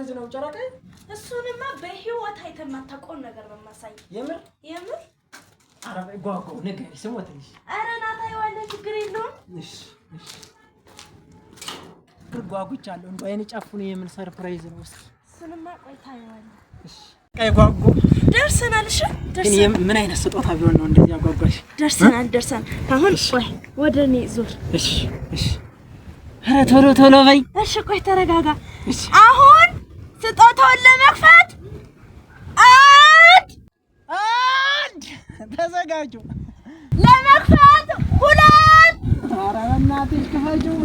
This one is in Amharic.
ሰርፕራይዝ ነው ጨረቃ እሱንማ በህይወት አይተማታቆን ነገር ነው ማሳይ የምር አረብ ጓጓው ነገር ስሞትልሽ አረ ናታ ይዋለ ችግር የለውም እሺ ጓጉቻለሁ እንደው አይኔ ጫፉን የምን ሰርፕራይዝ ነው እሱንማ ቆይታ ይዋለ እሺ ቀይ ጓጉ ደርሰናል እሺ ግን ምን አይነት ስጦታ ቢሆን ነው እንደዚህ ያጓጓሽ ደርሰናል አሁን ቆይ ወደኔ ዙር እሺ ኧረ ቶሎ በይ እሺ ቆይ ተረጋጋ አሁን ስጦታውን ለመክፈት አንድ ተዘጋጁ ለመክፈት ሁለት ኧረ በእናትሽ ክፈችው